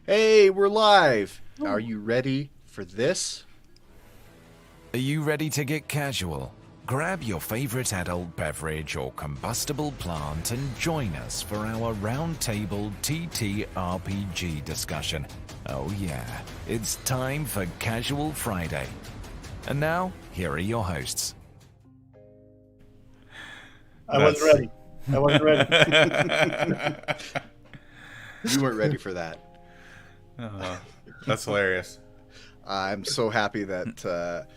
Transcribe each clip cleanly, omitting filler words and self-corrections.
Hey, we're live. Are you ready for this? Are you ready to get casual? Grab your favorite adult beverage or combustible plant and join us for our roundtable TTRPG discussion. Oh yeah, it's time for Casual Friday. And now, here are your hosts. I wasn't ready. You weren't ready for that. That's hilarious. I'm so happy that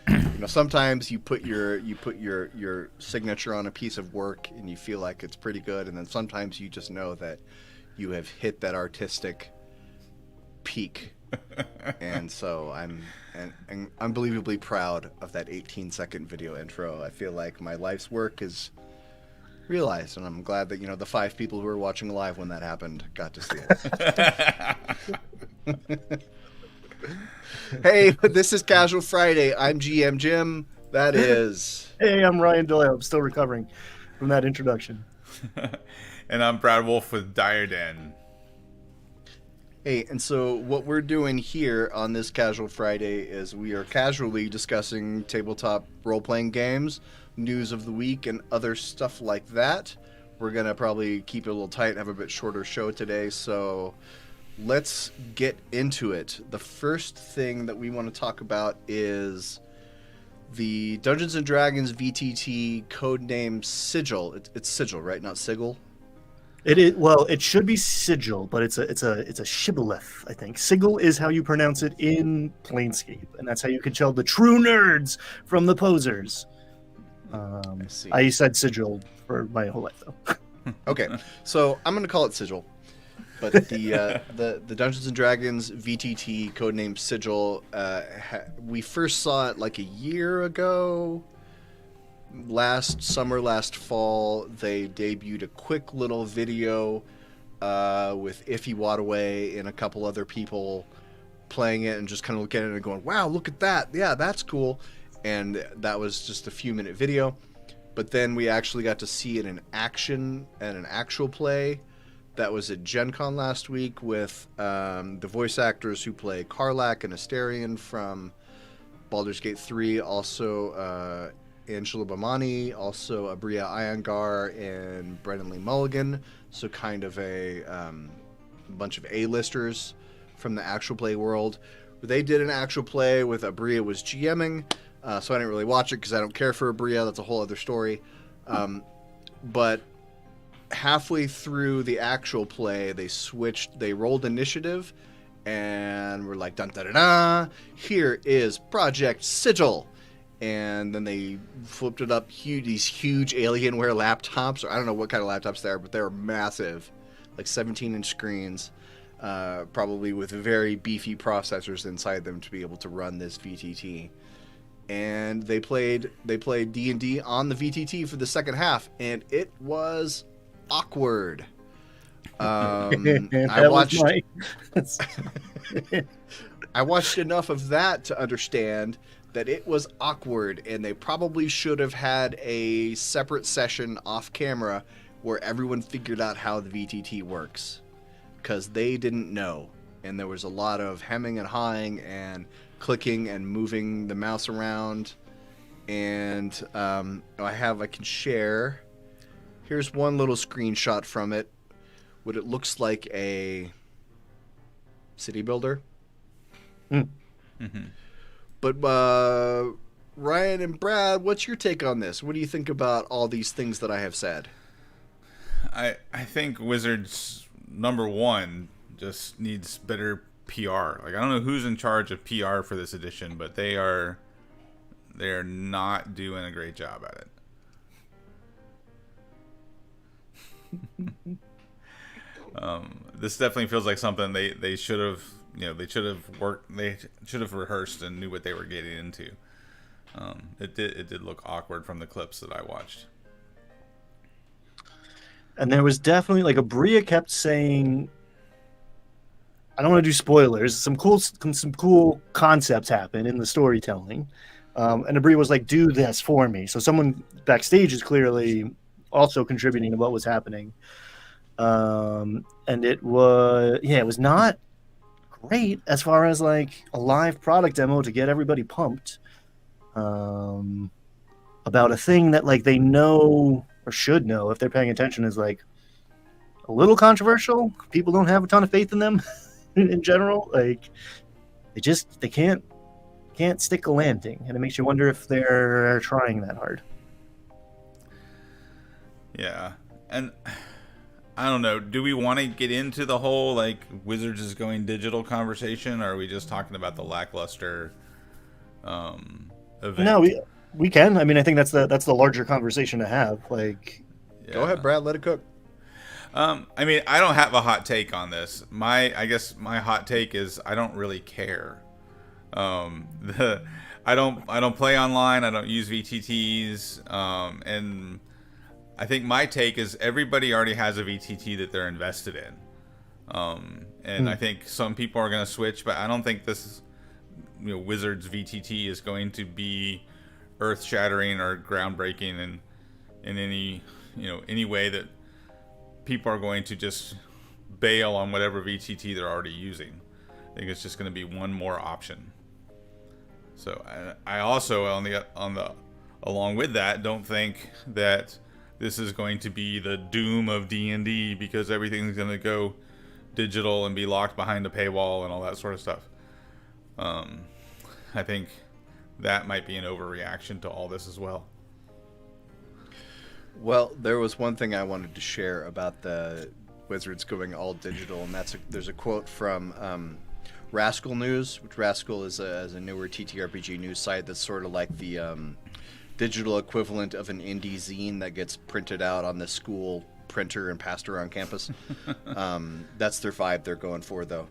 sometimes you put your signature on a piece of work and you feel like it's pretty good, and then sometimes you just know that you have hit that artistic peak. And so I'm unbelievably proud of that 18-second video intro. I feel like my life's work is realized, and I'm glad that the 5 people who were watching live when that happened got to see it. Hey, this is Casual Friday. I'm GM Jim. That is... Hey, I'm Ryan Doyle. I'm still recovering from that introduction. And I'm Brad Wolf with Diarden. Hey, and so what we're doing here on this Casual Friday is we are casually discussing tabletop role-playing games, news of the week, and other stuff like that. We're going to probably keep it a little tight, have a bit shorter show today, so let's get into it. The first thing that we want to talk about is the Dungeons & Dragons VTT codename Sigil. It's Sigil, right? Not Sigil? It is, well, it should be Sigil, but it's a shibboleth, I think. Sigil is how you pronounce it in Planescape, and that's how you can tell the true nerds from the posers. I said Sigil for my whole life, though. Okay, so I'm going to call it Sigil. But the Dungeons & Dragons VTT codename Sigil, we first saw it like a year ago. Last summer, last fall, they debuted a quick little video with Iffy Wadaway and a couple other people playing it and just kind of looking at it and going, wow, look at that. Yeah, that's cool. And that was just a few-minute video. But then we actually got to see it in action and an actual play. That was at Gen Con last week with the voice actors who play Karlak and Asterion from Baldur's Gate 3, also Angela Bamani, also Abria Iyengar, and Brendan Lee Mulligan. So kind of a bunch of A-listers from the actual play world. They did an actual play with Abria was GMing, so I didn't really watch it because I don't care for Abria. That's a whole other story. But halfway through the actual play, they rolled initiative, and we're like, dun da da da, here is Project Sigil. And then they flipped it up, these huge Alienware laptops, or I don't know what kind of laptops they are, but they were massive, like 17-inch screens, probably with very beefy processors inside them to be able to run this VTT. And they played D&D on the VTT for the second half, and it was awkward. I watched enough of that to understand that it was awkward, and they probably should have had a separate session off camera where everyone figured out how the VTT works, because they didn't know, and there was a lot of hemming and hawing and clicking and moving the mouse around. And I can share. Here's one little screenshot from it. What it looks like a city builder. Mm-hmm. But Ryan and Brad, what's your take on this? What do you think about all these things that I have said? I think Wizards #1 just needs better PR. Like, I don't know who's in charge of PR for this edition, but they're not doing a great job at it. This definitely feels like something they should have rehearsed and knew what they were getting into. It did look awkward from the clips that I watched. And there was definitely, like, Abria kept saying, I don't want to do spoilers, some cool concepts happen in the storytelling. And Abria was like, do this for me. So someone backstage is clearly also contributing to what was happening. And it was not great as far as like a live product demo to get everybody pumped about a thing that like they know or should know if they're paying attention is like a little controversial. People don't have a ton of faith in them in general. Like they can't stick a landing, and it makes you wonder if they're trying that hard. Yeah, and I don't know. Do we want to get into the whole like Wizards is going digital conversation, or are we just talking about the lackluster event? No, we can. I mean, I think that's the larger conversation to have. Like, Go ahead, Brad. Let it cook. I mean, I don't have a hot take on this. I guess my hot take is I don't really care. I don't play online. I don't use VTTs. And I think my take is everybody already has a VTT that they're invested in. And I think some people are going to switch, but I don't think this Wizards VTT is going to be earth-shattering or groundbreaking in any way that people are going to just bail on whatever VTT they're already using. I think it's just going to be one more option. So I also along with that don't think that this is going to be the doom of D&D because everything's going to go digital and be locked behind a paywall and all that sort of stuff. I think that might be an overreaction to all this as well. Well, there was one thing I wanted to share about the Wizards going all digital, and there's a quote from Rascal News, which Rascal is a newer TTRPG news site that's sort of like the digital equivalent of an indie zine that gets printed out on the school printer and passed around campus. That's their vibe they're going for, though.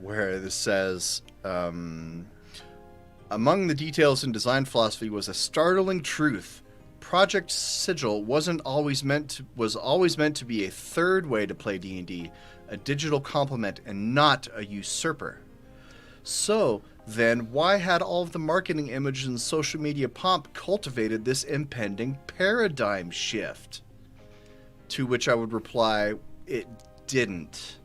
Where this says, among the details in design philosophy was a startling truth. Project Sigil was always meant to be a third way to play D&D, a digital complement and not a usurper. So then, why had all of the marketing images and social media pomp cultivated this impending paradigm shift? To which I would reply, it didn't.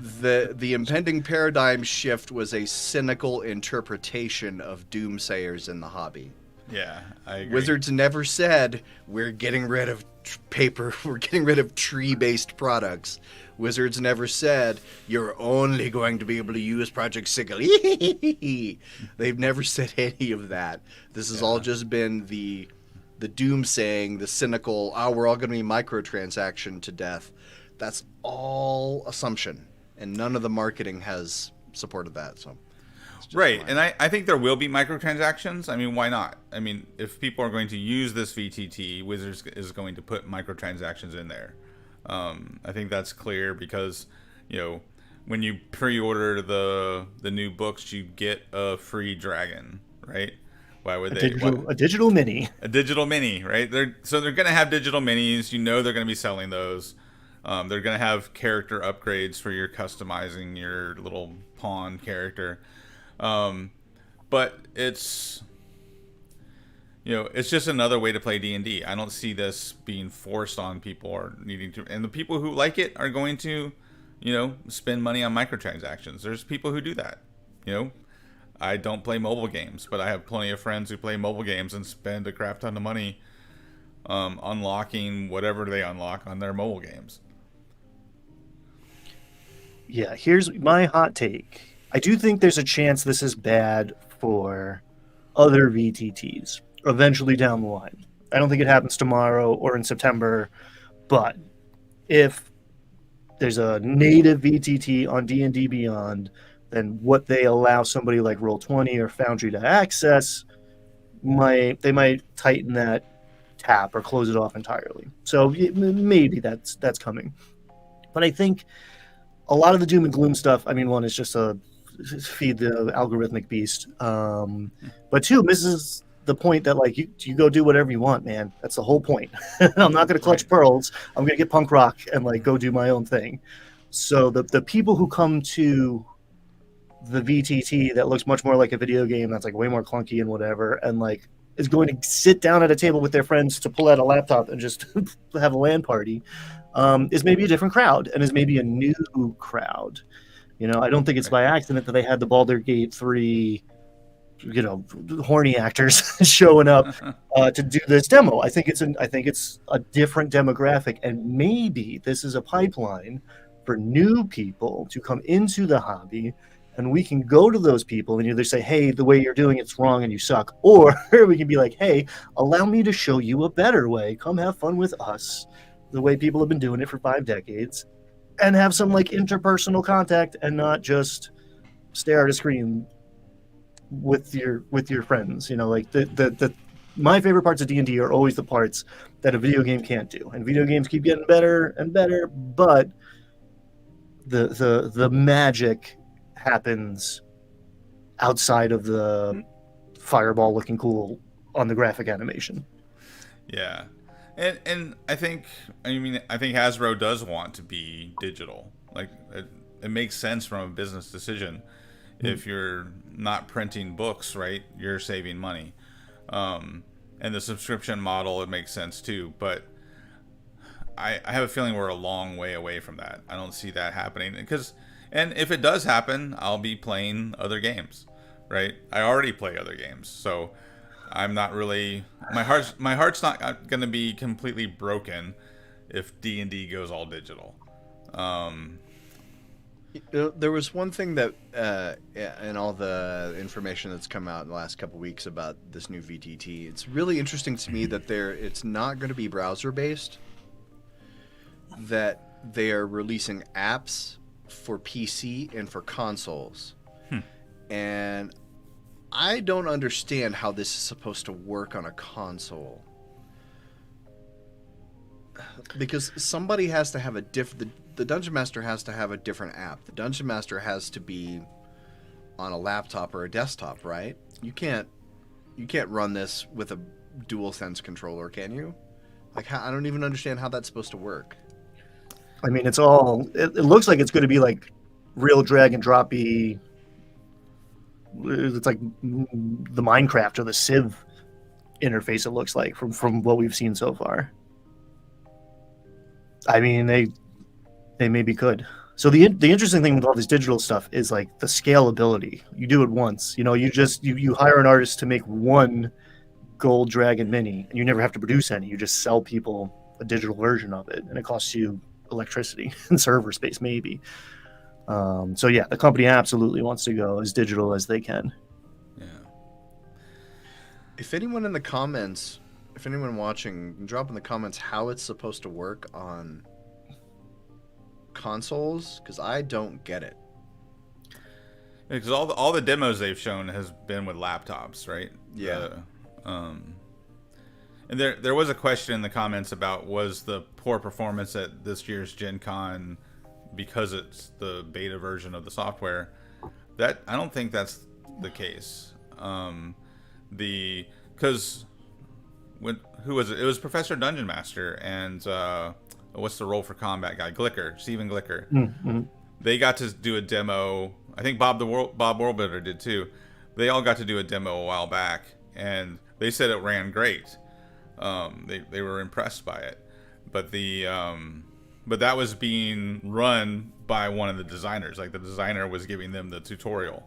The impending paradigm shift was a cynical interpretation of doomsayers in the hobby. Yeah, I agree. Wizards never said, we're getting rid of paper, we're getting rid of tree-based products. Wizards never said, you're only going to be able to use Project Sigil. They've never said any of that. This has all just been the doomsaying, the cynical, we're all going to be microtransaction to death. That's all assumption, and none of the marketing has supported that, so... Right, and I think there will be microtransactions. I mean, why not? I mean, if people are going to use this VTT, Wizards is going to put microtransactions in there. I think that's clear because, when you pre-order the new books, you get a free dragon, right? Why would they? A digital mini. A digital mini, right? They're going to have digital minis. They're going to be selling those. They're going to have character upgrades for your customizing your little pawn character. But it's it's just another way to play D&D. I don't see this being forced on people or needing to, and the people who like it are going to, spend money on microtransactions. There's people who do that. I don't play mobile games, but I have plenty of friends who play mobile games and spend a crap ton of money, unlocking whatever they unlock on their mobile games. Yeah, here's my hot take. I do think there's a chance this is bad for other VTTs eventually down the line. I don't think it happens tomorrow or in September, but if there's a native VTT on D&D Beyond, then what they allow somebody like Roll20 or Foundry to access, they might tighten that tap or close it off entirely. So maybe that's coming. But I think a lot of the doom and gloom stuff, I mean, one is just a feed the algorithmic beast, but two misses the point that like you go do whatever you want, man. That's the whole point. I'm not going to clutch pearls. I'm going to get punk rock and like go do my own thing. So the people who come to the VTT that looks much more like a video game that's like way more clunky and whatever, and like is going to sit down at a table with their friends to pull out a laptop and just have a LAN party, is maybe a different crowd and is maybe a new crowd. I don't think it's by accident that they had the Baldur's Gate 3, horny actors showing up to do this demo. I think it's a different demographic, and maybe this is a pipeline for new people to come into the hobby, and we can go to those people and either say, hey, the way you're doing it's wrong and you suck, or we can be like, hey, allow me to show you a better way. Come have fun with us, the way people have been doing it for 5 decades, and have some like interpersonal contact and not just stare at a screen with your friends. Like the my favorite parts of D&D are always the parts that a video game can't do, and video games keep getting better and better, but the magic happens outside of the fireball looking cool on the graphic animation. Yeah. And I think Hasbro does want to be digital. Like it makes sense from a business decision. If you're not printing books, right, you're saving money. And the subscription model, it makes sense too. But I have a feeling we're a long way away from that. I don't see that happening. And if it does happen, I'll be playing other games, right? I already play other games. So I'm not really, my heart's not going to be completely broken if D&D goes all digital. There was one thing that, in all the information that's come out in the last couple weeks about this new VTT, it's really interesting to me that it's not going to be browser based. That they are releasing apps for PC and for consoles, and I don't understand how this is supposed to work on a console. Because somebody has to have the Dungeon Master has to have a different app. The Dungeon Master has to be on a laptop or a desktop, right? You can't run this with a DualSense controller, can you? Like, I don't even understand how that's supposed to work. I mean, it looks like it's going to be like real drag and droppy. It's like the Minecraft or the Civ interface, it looks like, from what we've seen so far. I mean, they maybe could. So the interesting thing with all this digital stuff is like the scalability. You do it once, you hire an artist to make one gold dragon mini, and you never have to produce any. You just sell people a digital version of it, and it costs you electricity and server space, maybe. So yeah, the company absolutely wants to go as digital as they can. Yeah. If anyone in the comments, if anyone watching, drop in the comments how it's supposed to work on consoles, because I don't get it. Because all the demos they've shown has been with laptops, right? Yeah. And there was a question in the comments about, was the poor performance at this year's Gen Con because it's the beta version of the software? That I don't think that's the case. Because who was it? It was Professor Dungeon Master and what's the role for combat guy? Stephen Glicker. Mm-hmm. They got to do a demo. I think Bob Worldbuilder did too. They all got to do a demo a while back, and they said it ran great. They were impressed by it, but but that was being run by one of the designers. Like the designer was giving them the tutorial.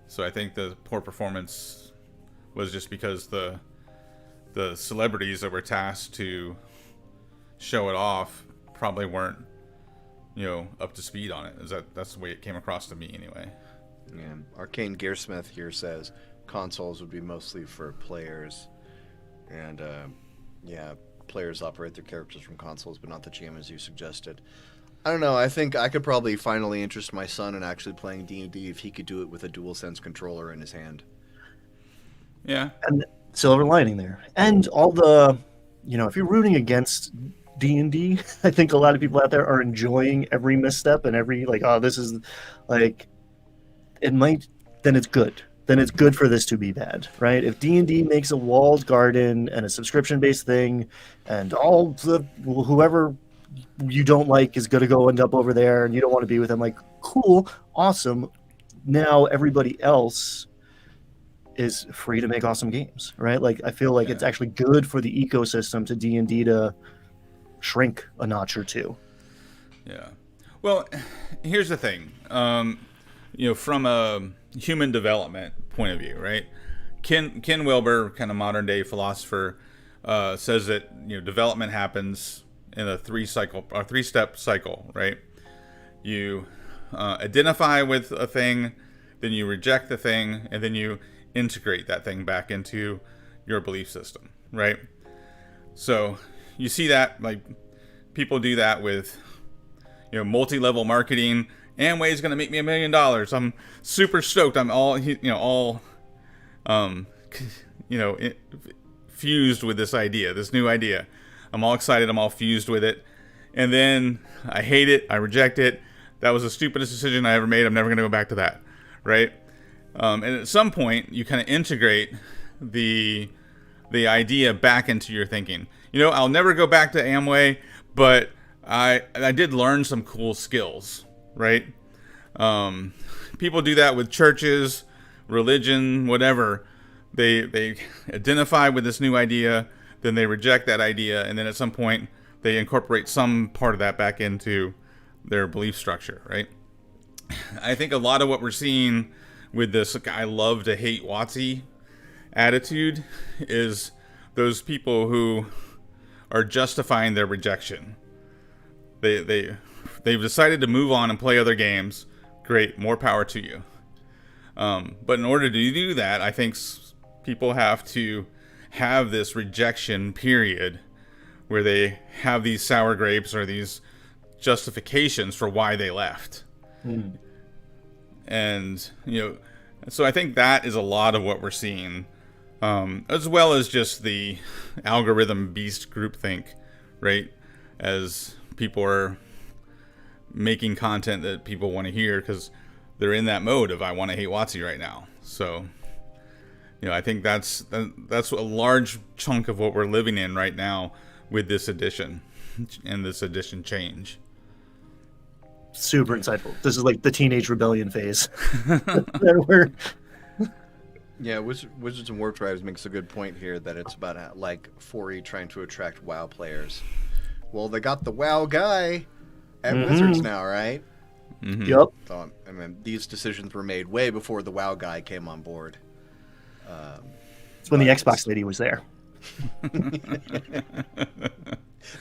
So I think the poor performance was just because the celebrities that were tasked to show it off probably weren't, up to speed on it. That's the way it came across to me anyway. Yeah. Arcane Gearsmith here says consoles would be mostly for players, and players operate their characters from consoles, but not the GM as you suggested. I don't know. I think I could probably finally interest my son in actually playing D&D if he could do it with a DualSense controller in his hand. Yeah. And silver lining there. And all the, if you're rooting against D&D, I think a lot of people out there are enjoying every misstep and every, this is, it might, then it's good. Then it's good for this to be bad, right? If D&D makes a walled garden and a subscription-based thing, and all the whoever you don't like is going to go end up over there, and you don't want to be with them, cool, awesome. Now everybody else is free to make awesome games, right? I feel like it's actually good for the ecosystem to D&D to shrink a notch or two. Yeah. Well, here's the thing. from a human development point of view, right? Ken Wilber, kind of modern day philosopher, says that development happens in a three-step cycle, right? You identify with a thing, then you reject the thing, and then you integrate that thing back into your belief system, right? So you see that, like, people do that with multi-level marketing. Amway is going to make me $1 million. I'm super stoked. I'm all fused with this idea, this new idea. I'm all excited. I'm all fused with it. And then I hate it. I reject it. That was the stupidest decision I ever made. I'm never going to go back to that, right? And at some point, you kind of integrate the idea back into your thinking. I'll never go back to Amway, but I did learn some cool skills, right? People do that with churches, religion, whatever. They identify with this new idea, then they reject that idea, and then at some point they incorporate some part of that back into their belief structure, right? I think a lot of what we're seeing with this I love to hate WotC attitude is those people who are justifying their rejection. They've decided to move on and play other games. Great, more power to you. But in order to do that, I think people have to have this rejection period where they have these sour grapes or these justifications for why they left. And so I think that is a lot of what we're seeing, as well as just the algorithm beast groupthink, right? As people are making content that people want to hear because they're in that mode of I want to hate WotC right now. So I think that's a large chunk of what we're living in right now with this edition and this edition change. Super insightful. This is like the teenage rebellion phase. Yeah, Wizards and Warp Drives makes a good point here that it's about like 4E trying to attract WoW players. Well, they got the WoW guy at Wizards now, right? Mm-hmm. Yep. So, I mean, these decisions were made way before the WoW guy came on board. It's when the Xbox lady was there. The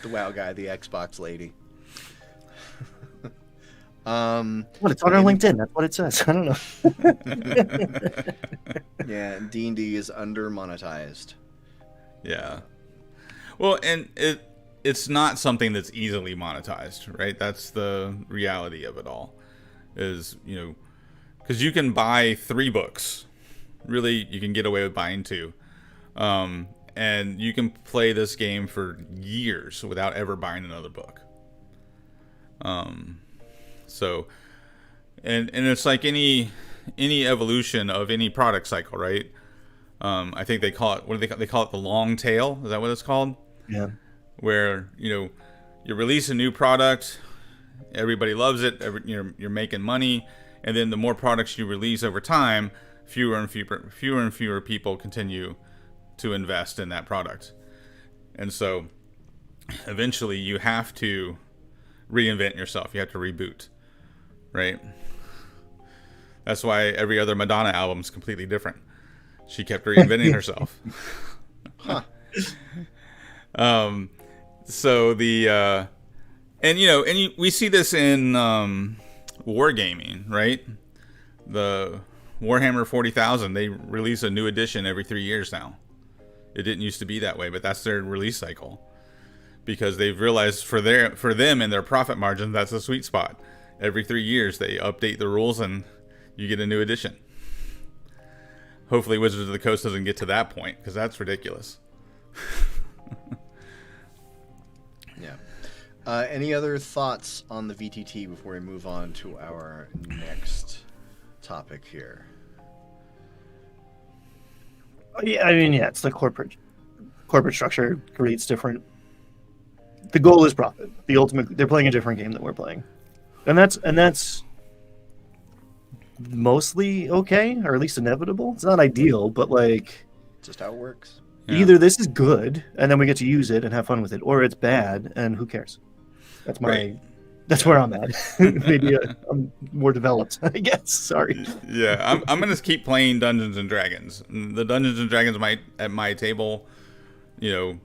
WoW guy, the Xbox lady. It's on our LinkedIn. That's what it says. I don't know. Yeah, D&D is under monetized. Yeah. Well, and it's not something that's easily monetized, right? That's the reality of it all. Is, because you can buy 3 books. Really, you can get away with buying 2. And you can play this game for years without ever buying another book. So, and it's like any evolution of any product cycle, right? I think they call it, they call it the long tail. Is that what it's called? Yeah. Where, you release a new product, everybody loves it, you're making money, and then the more products you release over time, fewer and fewer people continue to invest in that product. And so eventually you have to reinvent yourself. You have to reboot, right? That's why every other Madonna album is completely different. She kept reinventing herself. Huh. So the we see this in wargaming, right? The Warhammer 40,000, they release a new edition every 3 years now. It didn't used to be that way, but that's their release cycle, because they've realized for them and their profit margin, that's the sweet spot. Every 3 years they update the rules and you get a new edition. Hopefully Wizards of the Coast doesn't get to that point, because that's ridiculous. Yeah. Any other thoughts on the VTT before we move on to our next topic here? Yeah, I mean, it's the corporate structure creates different. The goal is profit. The ultimate, they're playing a different game than we're playing, and that's mostly okay, or at least inevitable. It's not ideal, but like, Just how it works. Yeah. either this is good and then we get to use it and have fun with it, or it's bad and who cares. That's my. Right. That's where I'm at. Maybe I'm more developed, I guess. Sorry. Yeah, I'm gonna keep playing Dungeons and Dragons. The Dungeons and Dragons at my table, you know,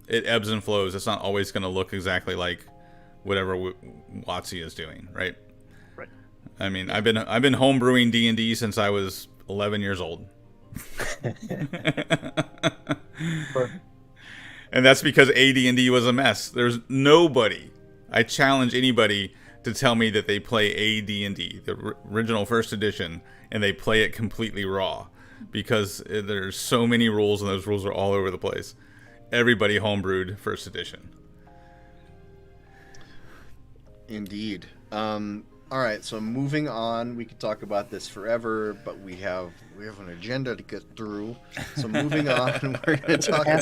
it ebbs and flows. It's not always gonna look exactly like whatever WotC is doing, right? Right. I mean, I've been homebrewing D&D since I was 11 years old. And that's because AD&D was a mess. There's nobody. I challenge anybody to tell me that they play AD&D, the original first edition, and they play it completely raw, because there's so many rules and those rules are all over the place. Everybody homebrewed first edition. Indeed. All right, so moving on, we could talk about this forever, but we have an agenda to get through. So moving on, we're going to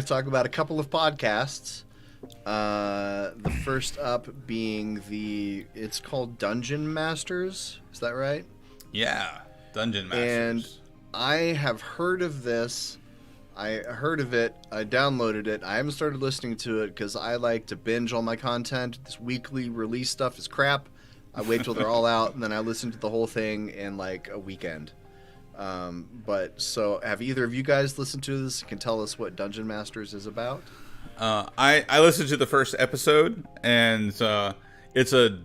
talk about a couple of podcasts. The first up being it's called Dungeon Masters. Is that right? Yeah, Dungeon Masters. And I have heard of this. I heard of it. I downloaded it. I haven't started listening to it because I like to binge all my content. This weekly release stuff is crap. I wait till they're all out, and then I listen to the whole thing in like a weekend. So have either of you guys listened to this and can tell us what Dungeon Masters is about? I listened to the first episode, and it's a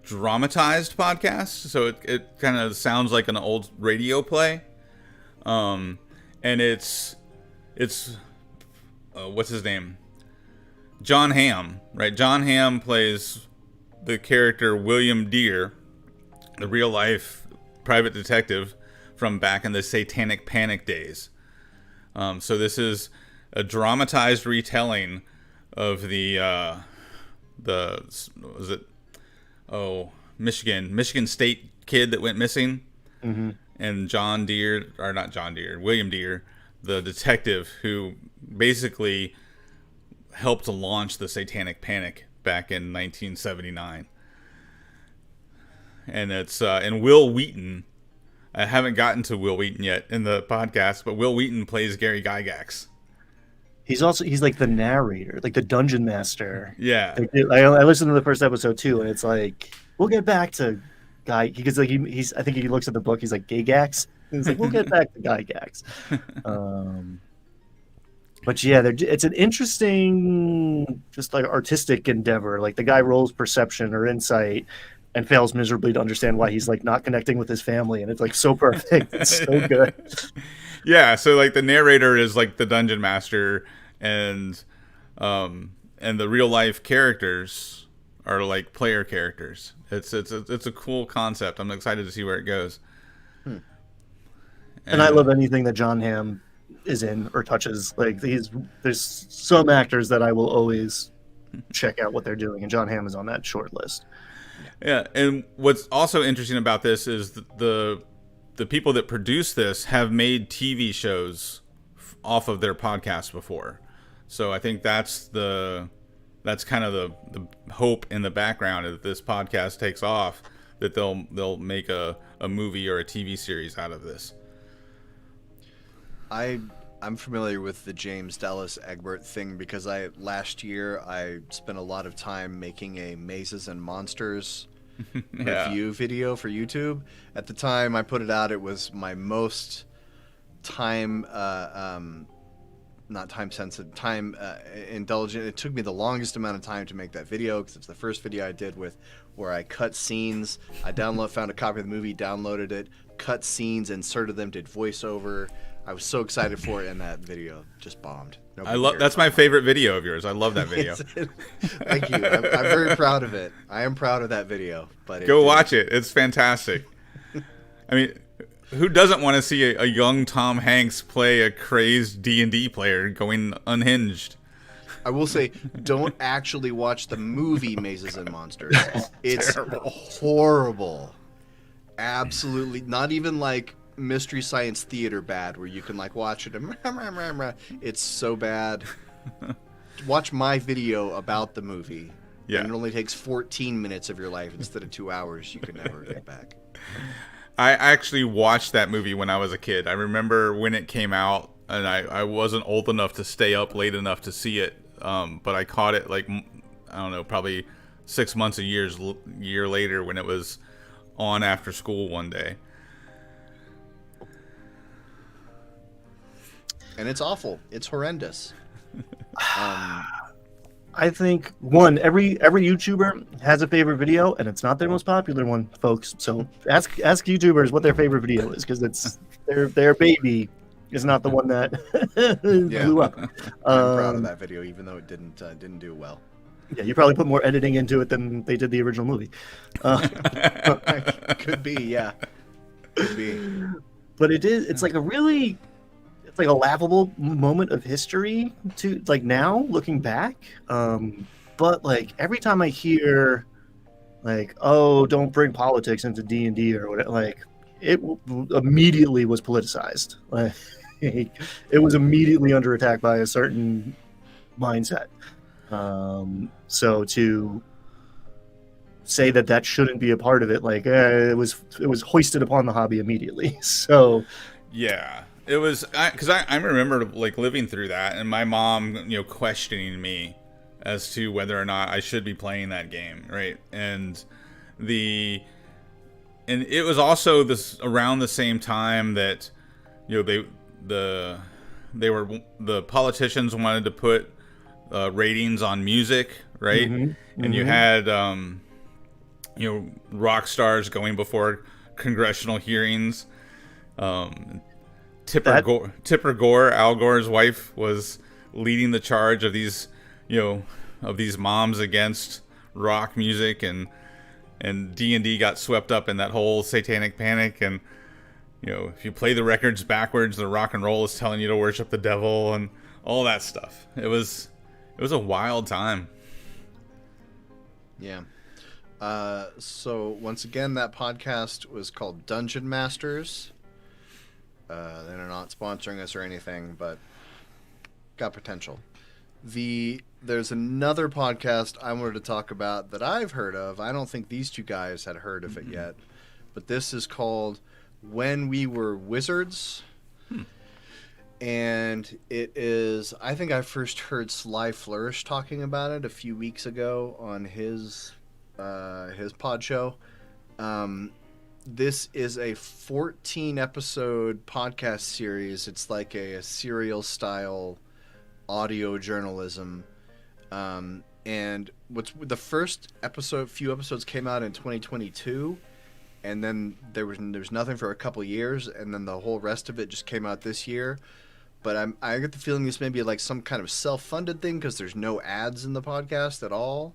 dramatized podcast, so it kind of sounds like an old radio play. And it's what's his name? John Hamm, right? John Hamm plays the character William Deere, the real life private detective from back in the Satanic Panic days. So this is a dramatized retelling of the Michigan State kid that went missing. Mm-hmm. And William Deere, the detective who basically helped to launch the Satanic Panic back in 1979. And it's and Will Wheaton. I haven't gotten to Will Wheaton yet in the podcast, but Will Wheaton plays Gary Gygax. He's like the narrator, like the dungeon master. Yeah. I listened to the first episode too, and it's like, we'll get back to Guy, because like I think he looks at the book. He's like Gygax. He's like, we'll get back to Gygax. But yeah, it's an interesting, just like artistic endeavor. Like the guy rolls perception or insight and fails miserably to understand why he's like not connecting with his family, and it's like so perfect. It's so good. Yeah, so like the narrator is like the dungeon master, and the real life characters are like player characters. It's a cool concept. I'm excited to see where it goes. And I love anything that John Hamm is in or touches. Like there's some actors that I will always check out what they're doing, and John Hamm is on that short list. Yeah, and what's also interesting about this is the people that produce this have made TV shows off of their podcast before. So I think that's kind of the hope in the background, that this podcast takes off, that they'll make a movie or a TV series out of this. I'm familiar with the James Dallas Egbert thing because last year I spent a lot of time making a Mazes and Monsters review video for YouTube. At the time I put it out, it was my most time not time sensitive, time indulgent. It took me the longest amount of time to make that video because it's the first video I did where I cut scenes. I found a copy of the movie, downloaded it, cut scenes, inserted them, did voiceover. I was so excited for it, and that video just bombed. That's my favorite video of yours. I love that video. Thank you. I'm very proud of it. I am proud of that video. But go watch it. It's fantastic. I mean, who doesn't want to see a young Tom Hanks play a crazed D&D player going unhinged? I will say, don't actually watch the movie Mazes and Monsters. It's terrible. Horrible. Absolutely. Not even like Mystery Science Theater bad, where you can like watch it and it's so bad. Watch my video about the movie. Yeah. And it only takes 14 minutes of your life instead of 2 hours you can never get back. I actually watched that movie when I was a kid. I remember when it came out, and I wasn't old enough to stay up late enough to see it, but I caught it like, I don't know, probably 6 months, year later when it was on after school one day. And it's awful. It's horrendous. I think every YouTuber has a favorite video, and it's not their most popular one, folks. So ask YouTubers what their favorite video is, because it's their baby is not the one that blew up. I'm proud of that video, even though it didn't do well. Yeah, you probably put more editing into it than they did the original movie. Could be, yeah. Could be. But it's like a laughable moment of history to like now looking back. But like every time I hear like, oh, don't bring politics into D&D or whatever, like it immediately was politicized. Like it was immediately under attack by a certain mindset. So to say that shouldn't be a part of it, like it was hoisted upon the hobby immediately. So yeah. It was because I remember like living through that, and my mom, questioning me as to whether or not I should be playing that game, right? And it was also around the same time that the politicians wanted to put ratings on music, right? Mm-hmm. And you had rock stars going before congressional hearings. Tipper Gore, Al Gore's wife, was leading the charge of these moms against rock music, and D&D got swept up in that whole satanic panic. And if you play the records backwards, the rock and roll is telling you to worship the devil and all that stuff. It was a wild time. Yeah. So once again, that podcast was called Dungeon Masters. They're not sponsoring us or anything, but got potential. There's another podcast I wanted to talk about that I've heard of. I don't think these two guys had heard of it yet, but this is called When We Were Wizards. And it is, I think I first heard Sly Flourish talking about it a few weeks ago on his pod show. This is a 14-episode podcast series. It's like a serial style audio journalism. And the first few episodes came out in 2022, and then there was nothing for a couple years, and then the whole rest of it just came out this year. But I get the feeling this may be like some kind of self-funded thing, because there's no ads in the podcast at all.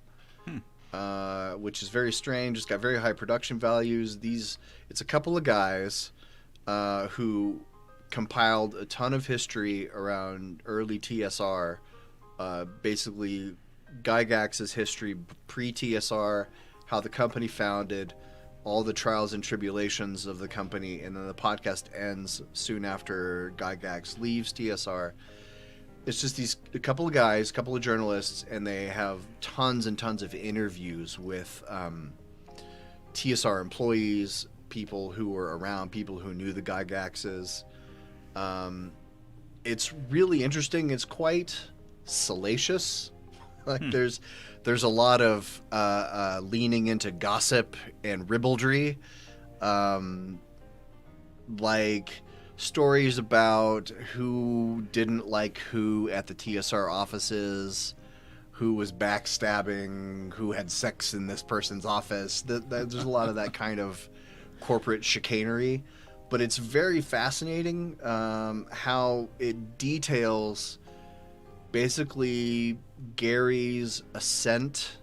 Which is very strange. It's got very high production values. It's a couple of guys who compiled a ton of history around early TSR, basically Gygax's history pre-TSR, how the company founded, all the trials and tribulations of the company, and then the podcast ends soon after Gygax leaves TSR. It's just a couple of guys, a couple of journalists, and they have tons and tons of interviews with TSR employees, people who were around, people who knew the Gygaxes. It's really interesting. It's quite salacious. Like there's a lot of leaning into gossip and ribaldry, like stories about who didn't like who at the TSR offices, who was backstabbing, who had sex in this person's office. There's a lot of that kind of corporate chicanery, but it's very fascinating how it details basically Gary's ascent,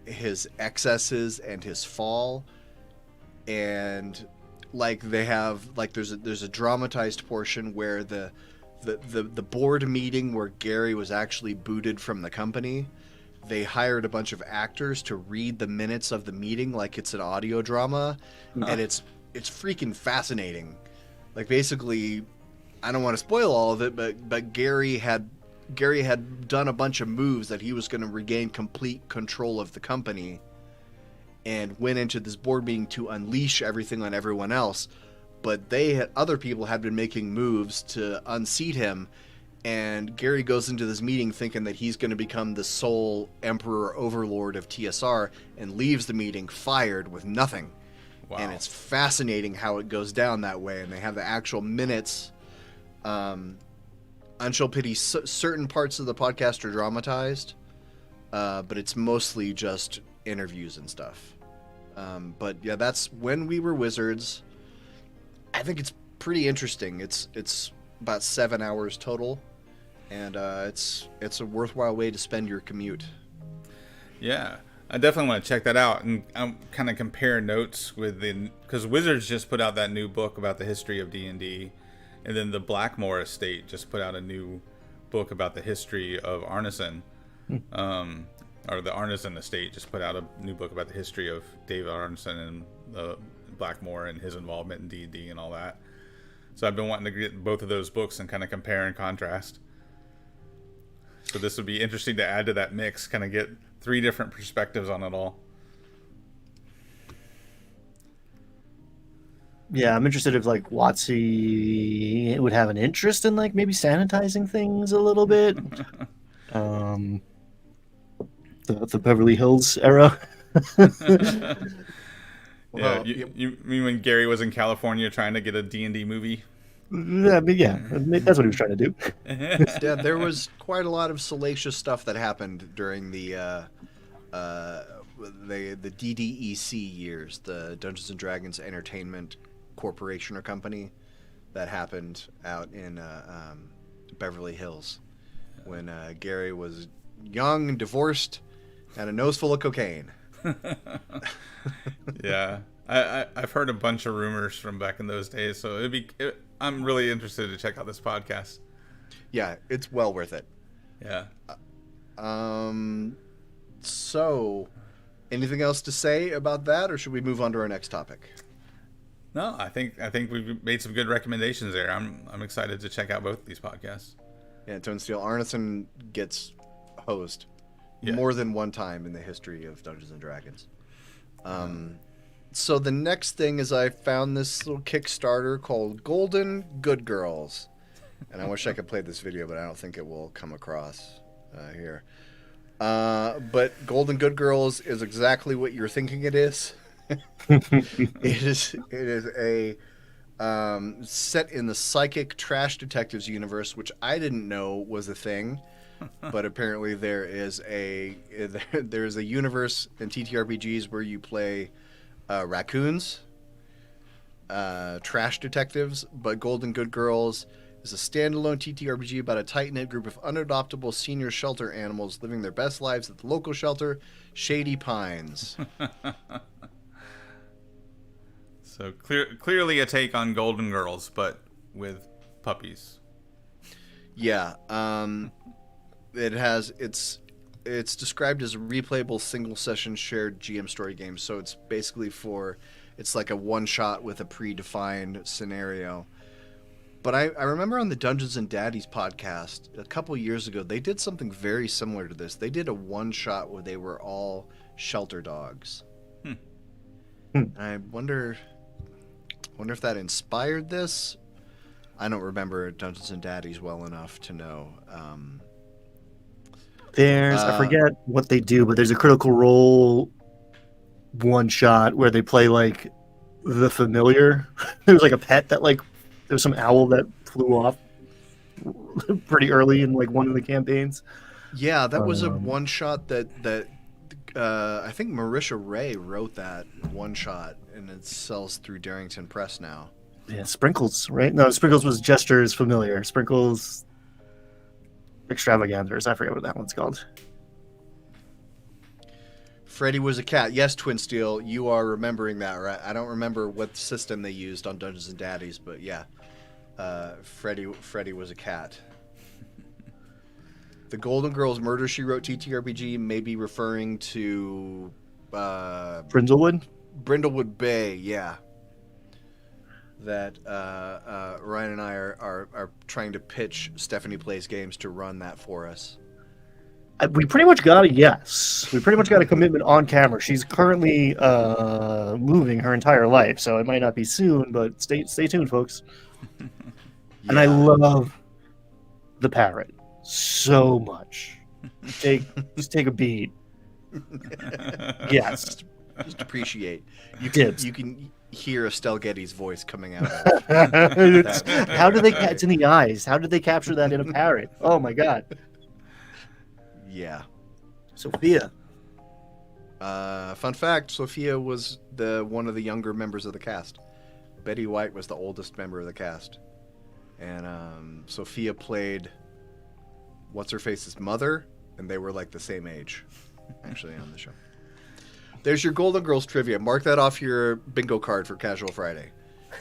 his excesses, and his fall. And like they have, like there's a dramatized portion where the board meeting where Gary was actually booted from the company. They hired a bunch of actors to read the minutes of the meeting like it's an audio drama, and it's freaking fascinating. Like basically, I don't want to spoil all of it, but Gary had done a bunch of moves that he was going to regain complete control of the company, and went into this board meeting to unleash everything on everyone else. But other people had been making moves to unseat him, And Gary goes into this meeting thinking that he's going to become the sole emperor overlord of TSR, and leaves the meeting fired with nothing. Wow. And it's fascinating how it goes down that way. And they have the actual minutes. Unshall Pity, certain parts of the podcast are dramatized, but it's mostly just interviews and stuff. But yeah, that's When We Were Wizards. I think it's pretty interesting. It's about 7 hours total, and it's a worthwhile way to spend your commute. Yeah, I definitely want to check that out, and I'm kind of compare notes with because Wizards just put out that new book about the history of D&D, and then the Blackmore Estate just put out a new book about the history of Arneson. Or the Arneson Estate just put out a new book about the history of David Arneson and the Blackmore and his involvement in D&D and all that. So I've been wanting to get both of those books and kind of compare and contrast. So this would be interesting to add to that mix, kind of get 3 different perspectives on it all. Yeah, I'm interested if like WotC would have an interest in like maybe sanitizing things a little bit. The Beverly Hills era. Yeah, you mean when Gary was in California trying to get a D&D movie? Yeah, that's what he was trying to do. Yeah, there was quite a lot of salacious stuff that happened during the DDEC years, the Dungeons and Dragons Entertainment Corporation or company, that happened out in Beverly Hills when Gary was young, divorced, and a nose full of cocaine. Yeah, I've heard a bunch of rumors from back in those days, so I'm really interested to check out this podcast. Yeah, it's well worth it. Yeah. So, anything else to say about that, or should we move on to our next topic? No, I think we've made some good recommendations there. I'm excited to check out both of these podcasts. Yeah, Toadsteel Arneson gets hosed more than one time in the history of Dungeons and Dragons. So the next thing is I found this little Kickstarter called Golden Good Girls. And I wish I could play this video, but I don't think it will come across here. But Golden Good Girls is exactly what you're thinking it is. It is a set in the psychic trash detectives universe, which I didn't know was a thing. But apparently there is a universe in TTRPGs where you play raccoons, trash detectives. But Golden Good Girls is a standalone TTRPG about a tight-knit group of unadoptable senior shelter animals living their best lives at the local shelter, Shady Pines. So clearly a take on Golden Girls, but with puppies. Yeah. It's described as a replayable single session shared GM story game. So it's basically it's like a one shot with a predefined scenario. But I remember on the Dungeons and Daddies podcast a couple years ago, they did something very similar to this. They did a one shot where they were all shelter dogs. I wonder if that inspired this. I don't remember Dungeons and Daddies well enough to know. I forget what they do, but there's a Critical Role one shot where they play like the familiar. There was like a pet that like there was some owl that flew off pretty early in like one of the campaigns. Yeah, that was a one shot that I think Marisha Ray wrote that one shot, and it sells through Darrington Press now. Yeah, Sprinkles, right? No, Sprinkles was Jester's familiar. Sprinkles Extravaganzas. I forget what that one's called. Freddy was a cat. Yes, Twin Steel, you are remembering that, right? I don't remember what system they used on Dungeons and Daddies, but yeah, Freddy was a cat. The Golden Girls Murder, She Wrote TTRPG may be referring to Brindlewood Bay, yeah. That Ryan and I are trying to pitch Stephanie Plays Games to run that for us. We pretty much got a yes. We pretty much got a commitment on camera. She's currently moving her entire life, so it might not be soon, but stay tuned, folks. Yeah. And I love the parrot so much. Just take a beat. Yes. Just appreciate. Dibs. You can hear Estelle Getty's voice coming out. How do they? It's in the eyes. How did they capture that in a parrot? Oh my god. Yeah. Sophia. Fun fact: Sophia was one of the younger members of the cast. Betty White was the oldest member of the cast, and Sophia played what's her face's mother, and they were like the same age, actually, on the show. There's your Golden Girls trivia. Mark that off your bingo card for Casual Friday.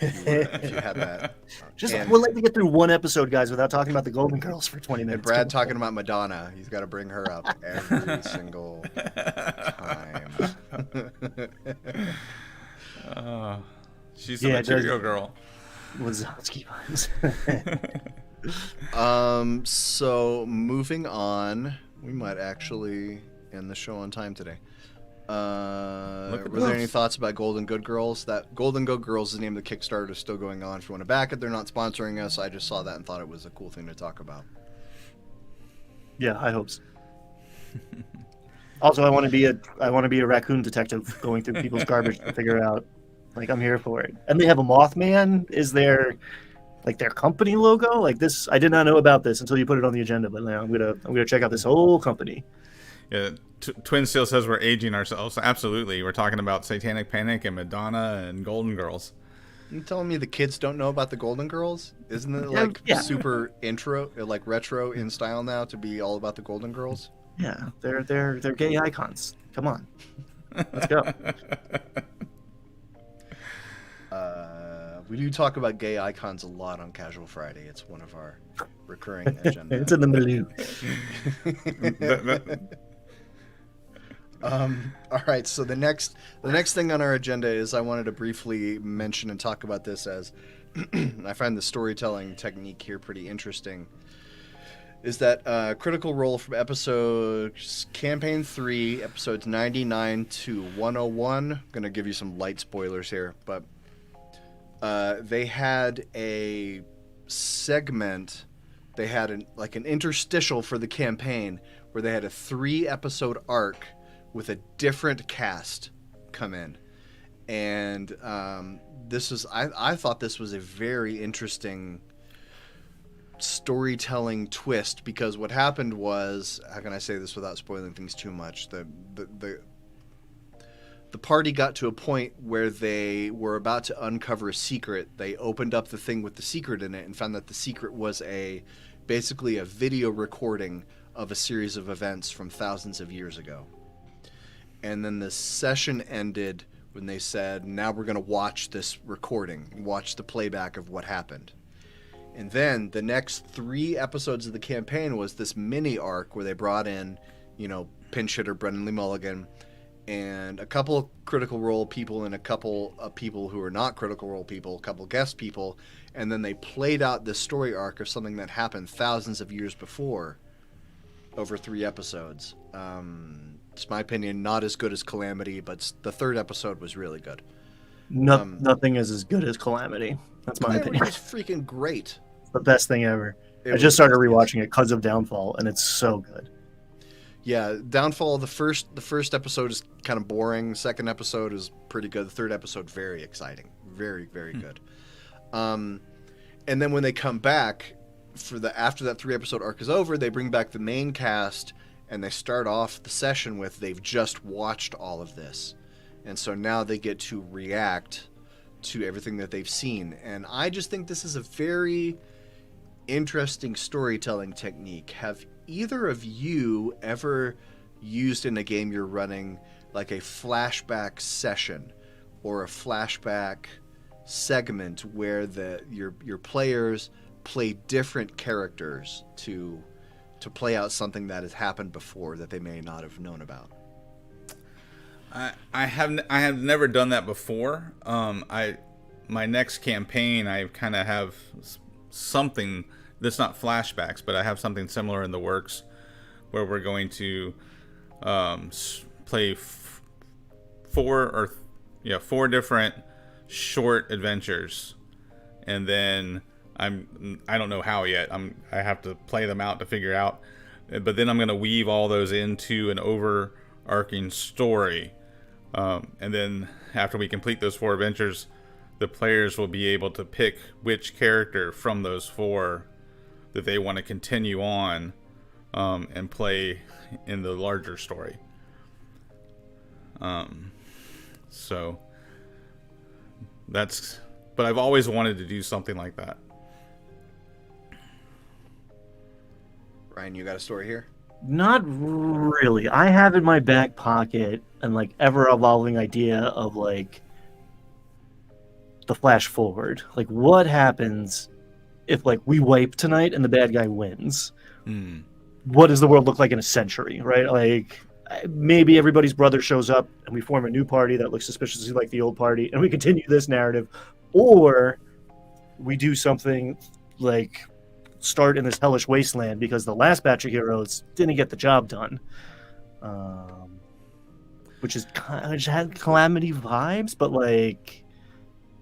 If you had that. We'll let me get through one episode, guys, without talking about the Golden Girls for 20 minutes. And Brad talking about Madonna. He's got to bring her up every single time. She's a material girl. Wazowski vibes. So moving on, we might actually end the show on time today. Were there any thoughts about Golden Good Girls? That Golden Good Girls is the name of the Kickstarter, is still going on. If you want to back it, they're not sponsoring us. I just saw that and thought it was a cool thing to talk about. Yeah, I hope so. Also, I want to be a raccoon detective going through people's garbage to figure out. Like, I'm here for it. And they have a Mothman. Is there like their company logo? Like this, I did not know about this until you put it on the agenda. But now I'm gonna check out this whole company. Yeah, Twin still says we're aging ourselves. Absolutely, we're talking about Satanic Panic and Madonna and Golden Girls. You telling me the kids don't know about the Golden Girls? Isn't it like super intro, like retro in style now to be all about the Golden Girls? Yeah, they're gay icons. Come on, let's go. We do talk about gay icons a lot on Casual Friday. It's one of our recurring agenda. It's in the milieu. All right, so the next thing on our agenda is I wanted to briefly mention and talk about this as I find the storytelling technique here pretty interesting. Is that Critical Role from Campaign 3, episodes 99 to 101. I'm going to give you some light spoilers here, but they had a segment, they had an interstitial for the campaign where they had a 3-episode arc with a different cast come in. And I thought this was a very interesting storytelling twist, because what happened was, how can I say this without spoiling things too much? The party got to a point where they were about to uncover a secret. They opened up the thing with the secret in it and found that the secret was basically a video recording of a series of events from thousands of years ago. And then the session ended when they said, now we're going to watch this recording, watch the playback of what happened. And then the next 3 episodes of the campaign was this mini arc where they brought in, pinch hitter Brendan Lee Mulligan and a couple of Critical Role people and a couple of people who are not Critical Role people, a couple of guest people, and then they played out this story arc of something that happened thousands of years before over 3 episodes. It's my opinion, not as good as Calamity, but the 3rd episode was really good. Nothing is as good as Calamity. That's my opinion. It was freaking great. It's the best thing ever. I just started rewatching it because of Downfall, and it's so good. Yeah, Downfall, the first episode is kind of boring. Second episode is pretty good. The 3rd episode, very exciting. Very, very good. And then when they come back, after that 3-episode arc is over, they bring back the main cast, and they start off the session with they've just watched all of this. And so now they get to react to everything that they've seen. And I just think this is a very interesting storytelling technique. Have either of you ever used in a game you're running like a flashback session or a flashback segment where your players play different characters to play out something that has happened before that they may not have known about? I have never done that before. My next campaign, I kind of have something that's not flashbacks, but I have something similar in the works where we're going to play 4 different short adventures, and then I don't know how yet. I have to play them out to figure out. But then I'm going to weave all those into an overarching story. And then after we complete those 4 adventures, the players will be able to pick which character from those 4 that they want to continue on and play in the larger story. So that's... But I've always wanted to do something like that. Ryan, you got a story here? Not really. I have in my back pocket an like ever evolving idea of like the flash forward. Like what happens if like we wipe tonight and the bad guy wins? What does the world look like in a century, right? Like maybe everybody's brother shows up and we form a new party that looks suspiciously like the old party and we continue this narrative, or we do something like start in this hellish wasteland because the last batch of heroes didn't get the job done, which had Calamity vibes, but like,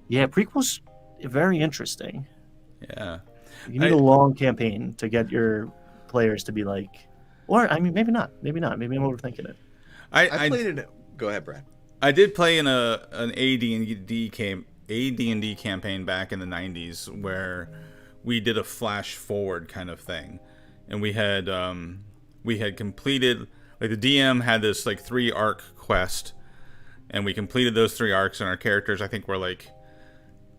yeah, prequels very interesting. Yeah, you need a long campaign to get your players to be like, or I mean, maybe not. Maybe I'm overthinking it. I played in it. Go ahead, Brad. I did play in an AD&D campaign back in the 90s where we did a flash forward kind of thing, and we had completed, like, the DM had this like 3 arc quest, and we completed those 3 arcs, and our characters I think were like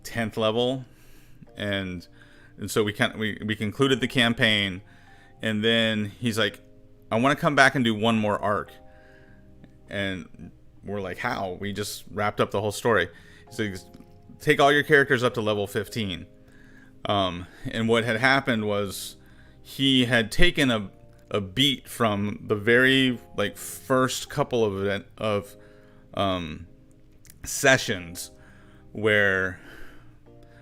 10th level, and so we concluded the campaign, and then he's like, I want to come back and do one more arc, and we're like, how? We just wrapped up the whole story. So take all your characters up to level 15. And what had happened was he had taken a beat from the very like first couple of sessions where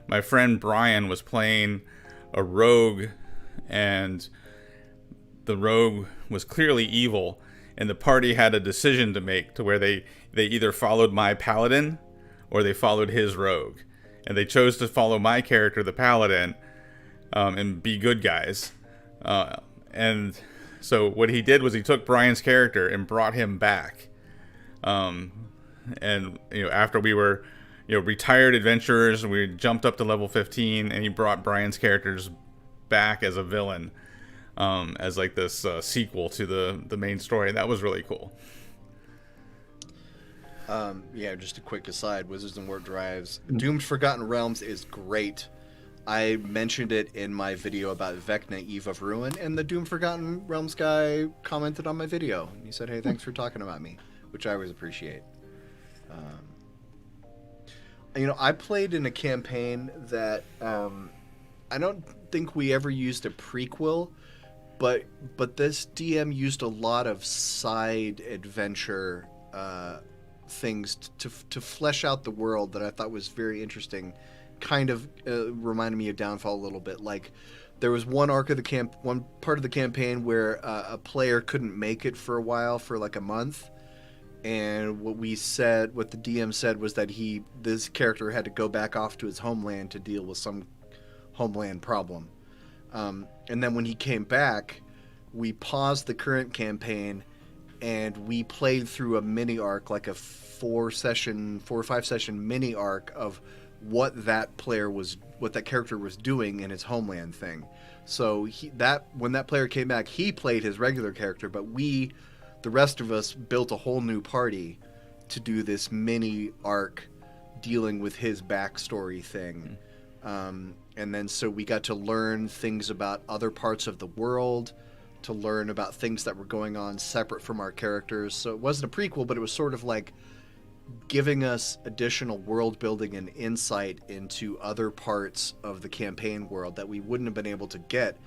my friend Brian was playing a rogue, and the rogue was clearly evil, and the party had a decision to make to where they either followed my paladin or they followed his rogue. And they chose to follow my character, the paladin, and be good guys. And so what he did was he took Brian's character and brought him back. And after we were retired adventurers, and we jumped up to level 15, and he brought Brian's characters back as a villain, as like this sequel to the main story. That was really cool. Yeah, just a quick aside, Wizards and Warp Drives. Doomed Forgotten Realms is great. I mentioned it in my video about Vecna, Eve of Ruin, and the Doomed Forgotten Realms guy commented on my video. He said, hey, thanks for talking about me, which I always appreciate. I played in a campaign that I don't think we ever used a prequel, but this DM used a lot of side adventure things to flesh out the world that I thought was very interesting. Kind of reminded me of Downfall a little bit. Like, there was one part of the campaign where a player couldn't make it for a while, for like a month, and what the DM said was that this character had to go back off to his homeland to deal with some homeland problem. And then when he came back, we paused the current campaign and we played through a mini arc, like a 4 or 5 session mini arc of what that character was doing in his homeland thing. So when that player came back, he played his regular character, but the rest of us built a whole new party to do this mini arc dealing with his backstory thing. And then so we got to learn things about other parts of the world, to learn about things that were going on separate from our characters. So it wasn't a prequel, but it was sort of like giving us additional world building and insight into other parts of the campaign world that we wouldn't have been able to get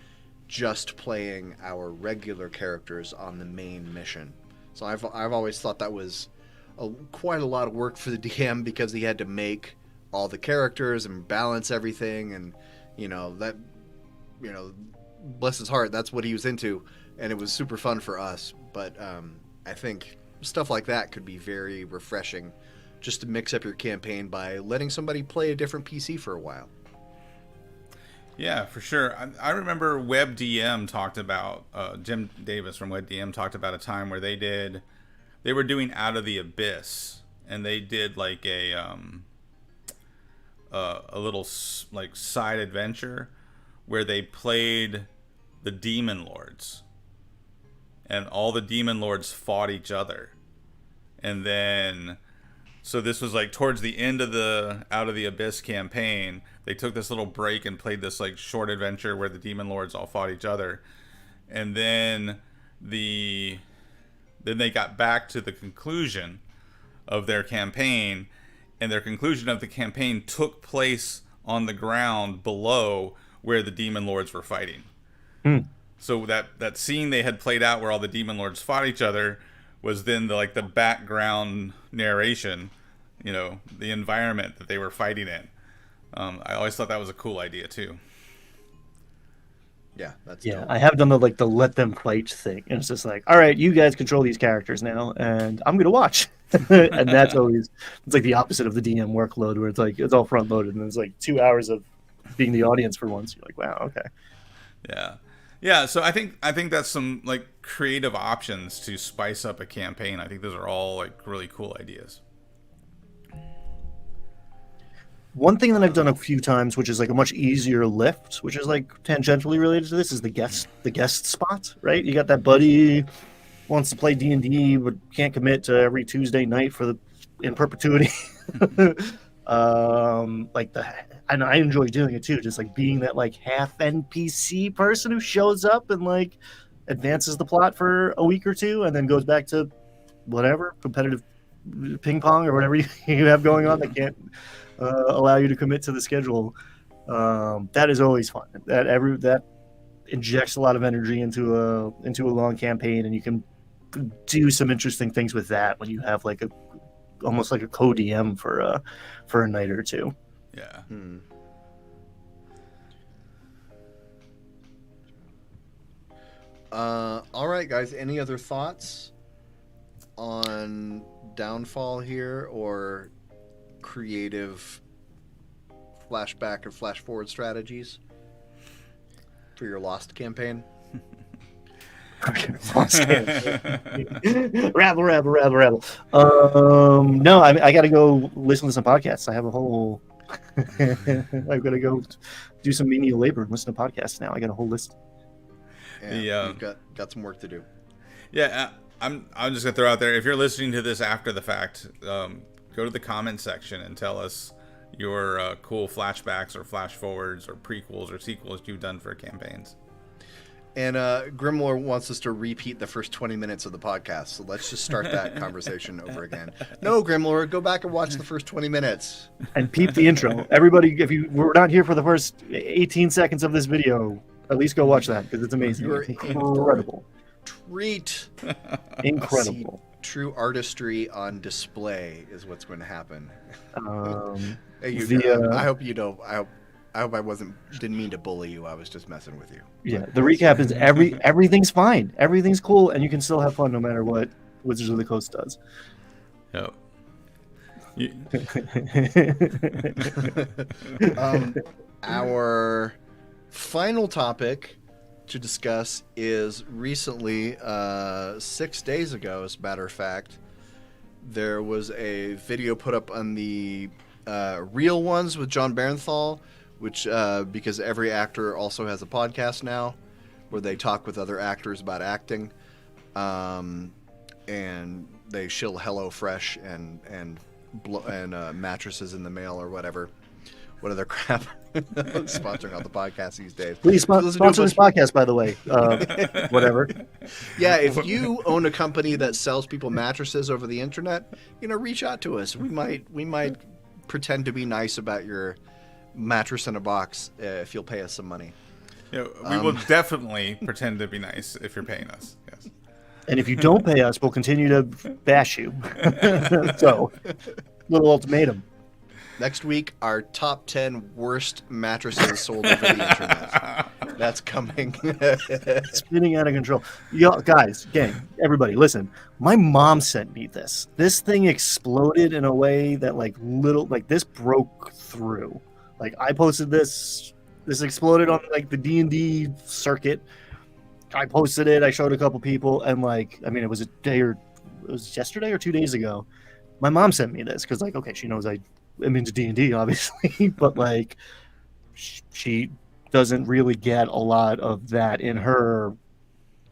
just playing our regular characters on the main mission. So I've always thought that was quite a lot of work for the DM, because he had to make all the characters and balance everything, and bless his heart, that's what he was into, and it was super fun for us. But I think stuff like that could be very refreshing, just to mix up your campaign by letting somebody play a different PC for a while. Yeah, for sure. I remember WebDM talked about, Jim Davis from WebDM talked about a time where they were doing Out of the Abyss, and they did like a little like side adventure where they played the Demon Lords, and all the Demon Lords fought each other. And then, so this was like towards the end of the Out of the Abyss campaign, they took this little break and played this like short adventure where the Demon Lords all fought each other. And then they got back to the conclusion of their campaign, and their conclusion of the campaign took place on the ground below where the Demon Lords were fighting. So that scene they had played out where all the Demon Lords fought each other was then the background narration, the environment that they were fighting in. I always thought that was a cool idea too. Yeah, that's Yeah, dope. I have done the let them fight thing, and it's just like, all right, you guys control these characters now, and I'm gonna watch. And that's always, it's like the opposite of the DM workload, where it's like it's all front loaded, and it's like 2 hours of being the audience for once. You're like, wow, okay. Yeah. So I think that's some like creative options to spice up a campaign. I think those are all like really cool ideas. One thing that I've done a few times, which is like a much easier lift, which is like tangentially related to this, is the guest spot, right? You got that buddy wants to play D&D but can't commit to every Tuesday night in perpetuity. And I enjoy doing it too, just like being that like half NPC person who shows up and like advances the plot for a week or two and then goes back to whatever competitive ping pong or whatever you have going on that can't allow you to commit to the schedule. That is always fun. That injects a lot of energy into a long campaign, and you can do some interesting things with that when you have like almost like a co-DM for a night or two. Yeah. All right, guys. Any other thoughts on Downfall here, or creative flashback or flash forward strategies for your Lost campaign? Rabble. No, I got to go listen to some podcasts. I have a whole. I've got to go do some menial labor and listen to podcasts now. I got a whole list. Yeah, you've got some work to do. Yeah, I'm just gonna throw out there, if you're listening to this after the fact, go to the comment section and tell us your cool flashbacks or flash forwards or prequels or sequels you've done for campaigns. And Grimlore wants us to repeat the first 20 minutes of the podcast, so let's just start that conversation over again. No, Grimlore, go back and watch the first 20 minutes. And peep the intro. Everybody, if you were not here for the first 18 seconds of this video, at least go watch that, because it's amazing. You're it's incredible. Treat. Incredible. See, true artistry on display is what's going to happen. Hey, I hope you know. I hope I didn't mean to bully you. I was just messing with you. Yeah, the recap is everything's fine. Everything's cool, and you can still have fun no matter what Wizards of the Coast does. Yep. Our final topic to discuss is recently, 6 days ago, as a matter of fact, there was a video put up on the Real Ones with John Barenthal, which because every actor also has a podcast now where they talk with other actors about acting, and they shill HelloFresh and mattresses in the mail or whatever other crap sponsoring all the podcasts these days. Please sponsor this podcast, by the way. Whatever. Yeah, if you own a company that sells people mattresses over the internet, reach out to us. We might pretend to be nice about your mattress in a box if you'll pay us some money. Yeah, we will definitely pretend to be nice if you're paying us. Yes. And if you don't pay us, we'll continue to bash you. So, little ultimatum. Next week, our top 10 worst mattresses sold over the internet. That's coming. Spinning out of control. Yo, guys, gang, everybody, listen. My mom sent me this. This thing exploded in a way that this broke through. Like, I posted this This exploded on like the D&D circuit. I posted it. I showed a couple people, and like, I mean, it was yesterday or 2 days ago. My mom sent me this because, like, okay, she knows I am into D&D, obviously, but like, she doesn't really get a lot of that in her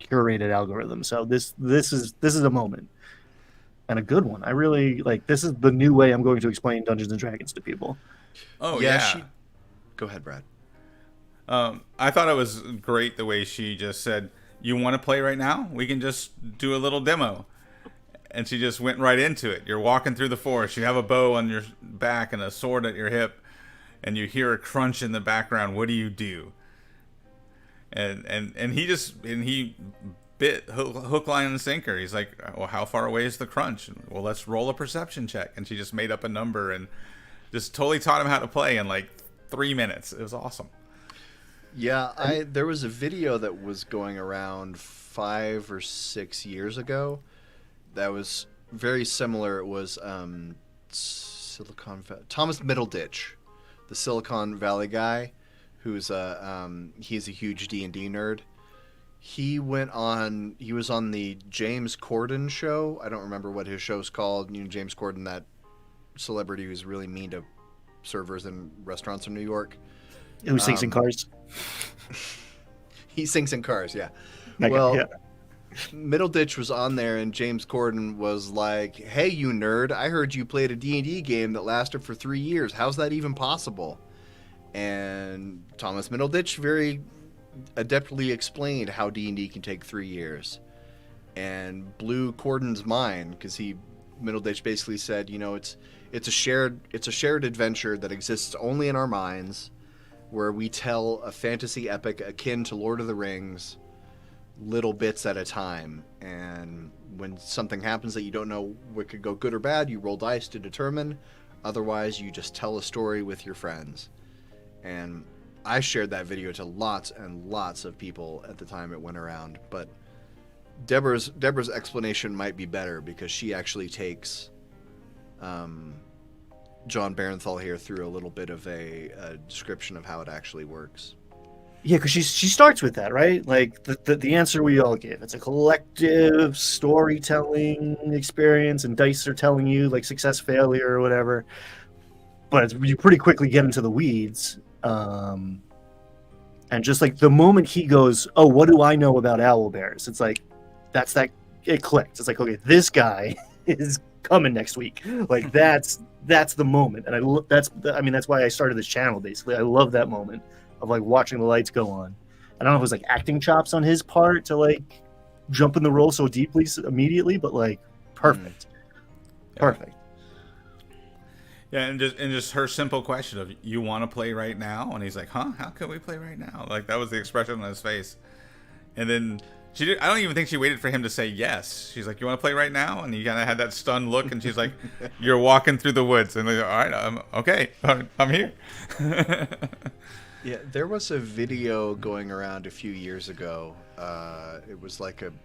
curated algorithm. So this is a moment, and a good one. I really like. This is the new way I'm going to explain Dungeons and Dragons to people. Oh yeah. Go ahead, Brad. I thought it was great the way she just said, "You want to play right now? We can just do a little demo." And she just went right into it. You're walking through the forest. You have a bow on your back and a sword at your hip, and you hear a crunch in the background. What do you do? And he bit hook, line, and sinker. He's like, well, how far away is the crunch? Well, let's roll a perception check. And she just made up a number and just totally taught him how to play in like 3 minutes. It was awesome. Yeah, there was a video that was going around 5 or 6 years ago that was very similar. It was Thomas Middleditch, the Silicon Valley guy, who's he's a huge D&D nerd. He was on the James Corden show. I don't remember what his show's called. You know, James Corden, that celebrity who's really mean to servers in restaurants in New York. Who sings in cars? He sings in cars, yeah. Okay, well, yeah. Middleditch was on there, and James Corden was like, "Hey, you nerd! I heard you played a D&D game that lasted for 3 years. How's that even possible?" And Thomas Middleditch very adeptly explained how D&D can take 3 years, and blew Corden's mind because Middleditch basically said, you know, it's a shared adventure that exists only in our minds, where we tell a fantasy epic akin to Lord of the Rings, little bits at a time, and when something happens that you don't know what could go good or bad, you roll dice to determine. Otherwise, you just tell a story with your friends. And I shared that video to lots and lots of people at the time it went around, but Deborah's explanation might be better because she actually takes John Barenthal here through a little bit of a description of how it actually works. Yeah, because she starts with that, right? Like the answer we all give. It's a collective storytelling experience, and dice are telling you like success, failure, or whatever. But you pretty quickly get into the weeds. And just like the moment he goes, "Oh, what do I know about owl bears?" It's like it clicked. It's like, okay, this guy is coming next week. Like that's the moment, and that's why I started this channel. Basically, I love that moment of like watching the lights go on. I don't know if it was like acting chops on his part to like jump in the role so deeply immediately, but like perfect. Perfect. Yeah, and just her simple question of, "You want to play right now?" And he's like, "Huh? How can we play right now?" Like that was the expression on his face. And then I don't even think she waited for him to say yes. She's like, "You want to play right now?" And he kind of had that stunned look, and she's like, "You're walking through the woods." And like, all right, okay, I'm here. Yeah, there was a video going around a few years ago. It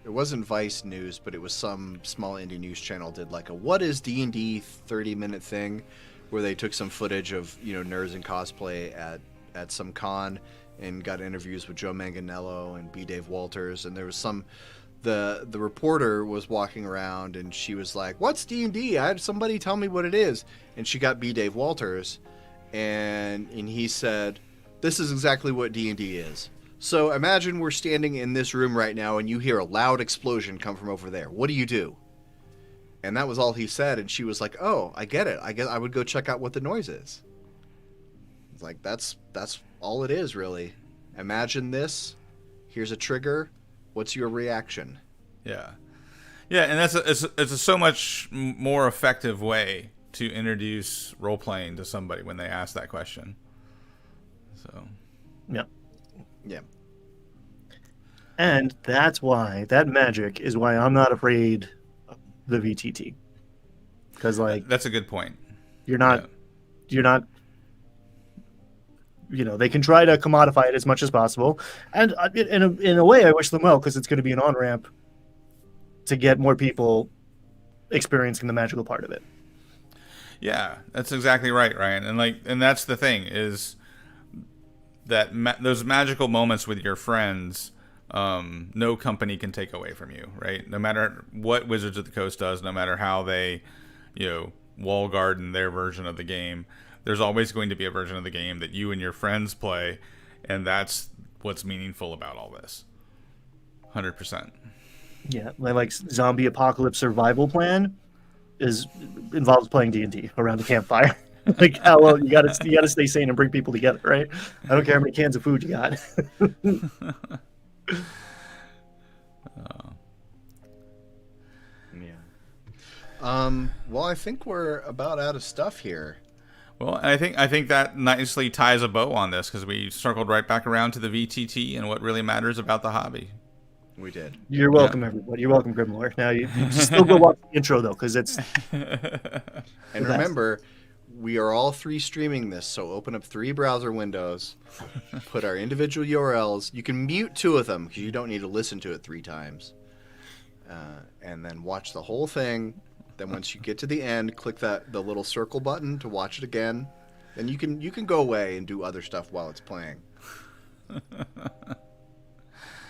wasn't Vice News, but it was some small indie news channel did like a "What is D&D" 30-minute thing, where they took some footage of, you know, nerds in cosplay at some con and got interviews with Joe Manganiello and B. Dave Walters, and there was the reporter was walking around and she was like, "What's D&D? I had somebody tell me what it is," and she got B. Dave Walters, and he said, "This is exactly what D&D is. So imagine we're standing in this room right now and you hear a loud explosion come from over there. What do you do?" And that was all he said, and she was like, "Oh, I get it. I guess I would go check out what the noise is." It's like, that's all it is, really. Imagine this. Here's a trigger. What's your reaction? Yeah, and it's a so much more effective way to introduce role playing to somebody when they ask that question. So, yeah, and that's why that magic is why I'm not afraid of the VTT, because like that's a good point. You're not. You know, they can try to commodify it as much as possible, and in a way, I wish them well because it's going to be an on ramp to get more people experiencing the magical part of it. Yeah, that's exactly right, Ryan. And that's the thing is, those magical moments with your friends, no company can take away from you, right? No matter what Wizards of the Coast does, no matter how they, wall garden their version of the game, there's always going to be a version of the game that you and your friends play, and that's what's meaningful about all this. 100%. Yeah, my like zombie apocalypse survival plan involves playing D&D around a campfire. Like, how well you gotta stay sane and bring people together, right? I don't care how many cans of food you got. Well, I think we're about out of stuff here. Well, I think that nicely ties a bow on this, because we circled right back around to the VTT and what really matters about the hobby. We did. You're welcome, everybody. You're welcome, Grimlore. Now you still go watch the intro though, because it's. And remember, we are all 3 streaming this, so open up 3 browser windows, put our individual URLs. You can mute 2 of them because you don't need to listen to it 3 times, and then watch the whole thing. Then once you get to the end, click the little circle button to watch it again. Then you can go away and do other stuff while it's playing.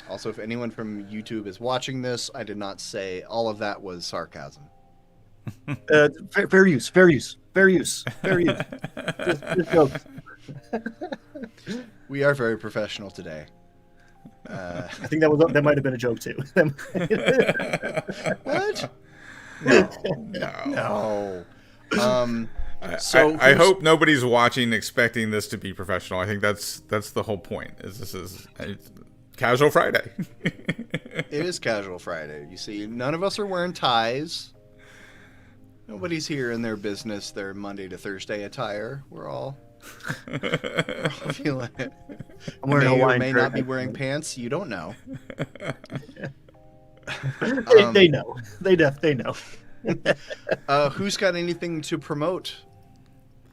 Also, if anyone from YouTube is watching this, I did not say all of that was sarcasm. Fair use. Just jokes. We are very professional today. I think that might have been a joke too. What? No. I hope nobody's watching expecting this to be professional. I think that's the whole point. This is Casual Friday. It is Casual Friday. You see, none of us are wearing ties. Nobody's here in their business, their Monday to Thursday attire. We're all feeling it. I'm wearing a Hawaiian may shirt. not be wearing pants. You don't know. They know. They know. Who's got anything to promote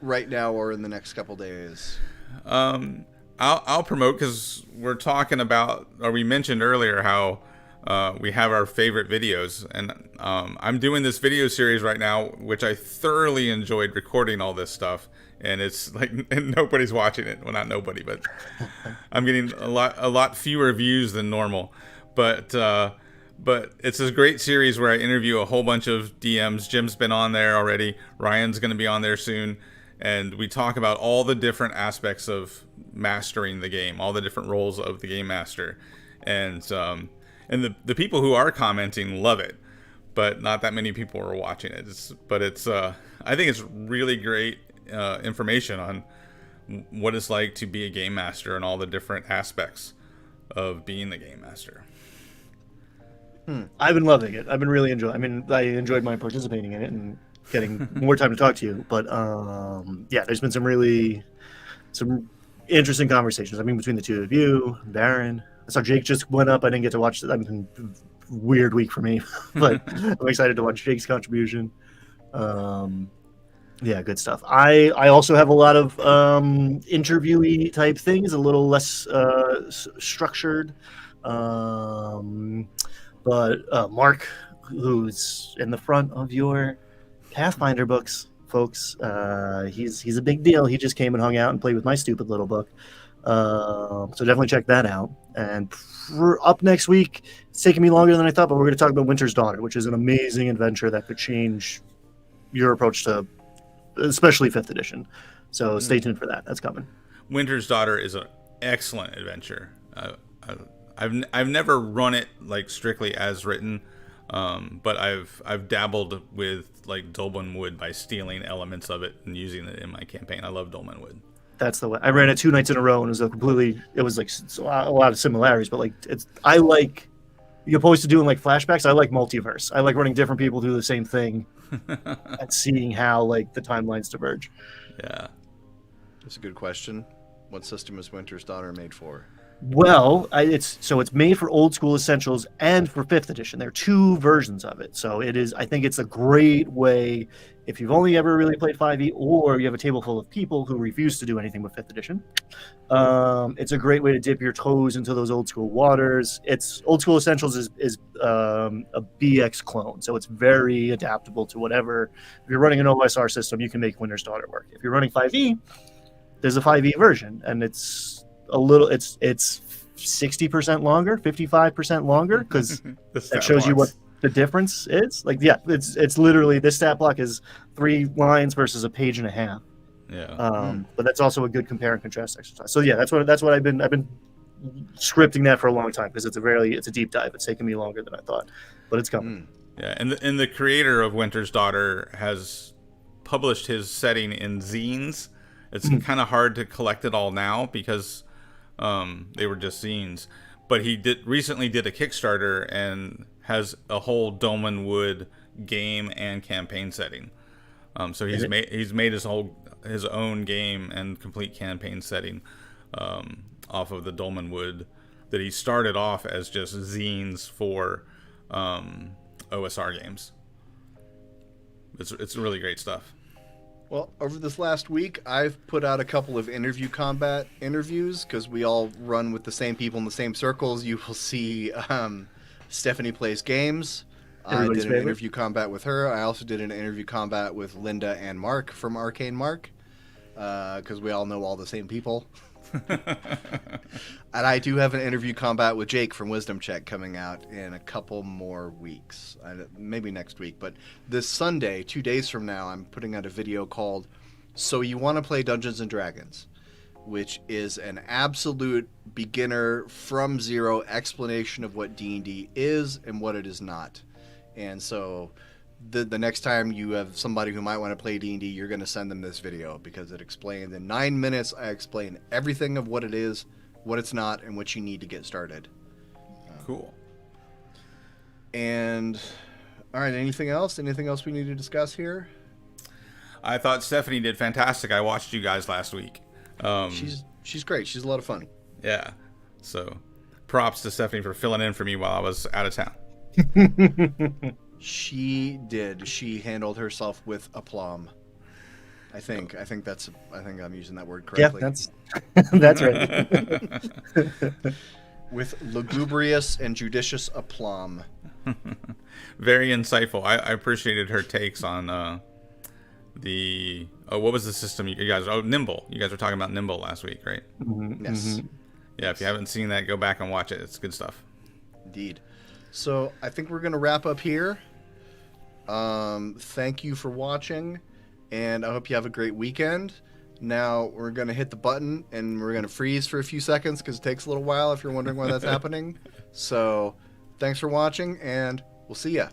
right now or in the next couple days? I'll promote, because we're talking about, or we mentioned earlier how we have our favorite videos, and I'm doing this video series right now, which I thoroughly enjoyed recording all this stuff, and it's like, and nobody's watching it. Well, not nobody, but I'm getting a lot fewer views than normal, but it's a great series where I interview a whole bunch of DMs. Jim's been on there already. Ryan's going to be on there soon. And we talk about all the different aspects of mastering the game, all the different roles of the game master. And the people who are commenting love it, but not that many people are watching it. I think it's really great information on what it's like to be a game master and all the different aspects of being the game master. I've been loving it. I've been really enjoying. I mean, I enjoyed my participating in it and getting more time to talk to you. But yeah, there's been some interesting conversations. I mean, between the two of you, Baron. I saw Jake just went up. I didn't get to watch. I've been weird week for me, but I'm excited to watch Jake's contribution. Yeah, good stuff. I also have a lot of interviewee type things, a little less structured. But Mark, who's in the front of your Pathfinder books, folks, he's a big deal. He just came and hung out and played with my stupid little book. So definitely check that out. And up next week, it's taking me longer than I thought, but we're going to talk about Winter's Daughter, which is an amazing adventure that could change your approach to, especially 5th edition. So stay tuned for that. That's coming. Winter's Daughter is an excellent adventure. I've never run it like strictly as written, but I've dabbled with like Dolmen Wood by stealing elements of it and using it in my campaign. I love Dolmen Wood. That's the way. I ran it 2 nights in a row, and it was like a lot of similarities, but like I like, you're opposed to doing like flashbacks. I like multiverse. I like running different people do the same thing and seeing how like the timelines diverge. Yeah, that's a good question. What system is Winter's Daughter made for? Well, it's made for old school essentials and for 5th edition. There are 2 versions of it. So it is. I think it's a great way if you've only ever really played 5e, or you have a table full of people who refuse to do anything with 5th edition. It's a great way to dip your toes into those old school waters. It's old school essentials is a BX clone, so it's very adaptable to whatever. If you're running an OSR system, you can make Winter's Daughter work. If you're running 5e, there's a 5e version, and it's a little. It's 60% longer, 55% longer, because that shows you what the difference is. Like, yeah, it's literally, this stat block is 3 lines versus a page and a half. Yeah. But that's also a good compare and contrast exercise. So yeah, that's what I've been scripting that for a long time, because it's a deep dive. It's taken me longer than I thought, but it's coming. Yeah, and the creator of Winter's Daughter has published his setting in zines. It's kind of hard to collect it all now because they were just zines. But he recently did a Kickstarter and has a whole Dolmen Wood game and campaign setting. So he's made his own game and complete campaign setting off of the Dolmen Wood that he started off as just zines for OSR games. It's really great stuff. Well, over this last week, I've put out a couple of interview combat interviews because we all run with the same people in the same circles. You will see Stephanie Plays Games. Everybody's I did an interview combat with her. I also did an interview combat with Linda and Mark from Arcane Mark because we all know all the same people. And I do have an interview combat with Jake from Wisdom Check coming out in a couple more weeks, maybe next week. But this Sunday, 2 days from now, I'm putting out a video called So You Want to Play Dungeons & Dragons, which is an absolute beginner from zero explanation of what D&D is and what it is not. And so the next time you have somebody who might want to play D&D, you're going to send them this video because it explains in 9 minutes. I explain everything of what it is, what it's not, and what you need to get started. Cool. And all right, anything else? Anything else we need to discuss here? I thought Stephanie did fantastic. I watched you guys last week. She's great. She's a lot of fun. Yeah. So props to Stephanie for filling in for me while I was out of town. She did. She handled herself with aplomb. I think I'm using that word correctly. Yeah, that's right. With lugubrious and judicious aplomb. Very insightful. I appreciated her takes on what was the system you guys? Oh, Nimble. You guys were talking about Nimble last week, right? Yes. Yeah. If you haven't seen that, go back and watch it. It's good stuff. Indeed. So I think we're going to wrap up here. Thank you for watching, and I hope you have a great weekend. Now we're going to hit the button, and we're going to freeze for a few seconds because it takes a little while if you're wondering why that's happening. So thanks for watching, and we'll see ya.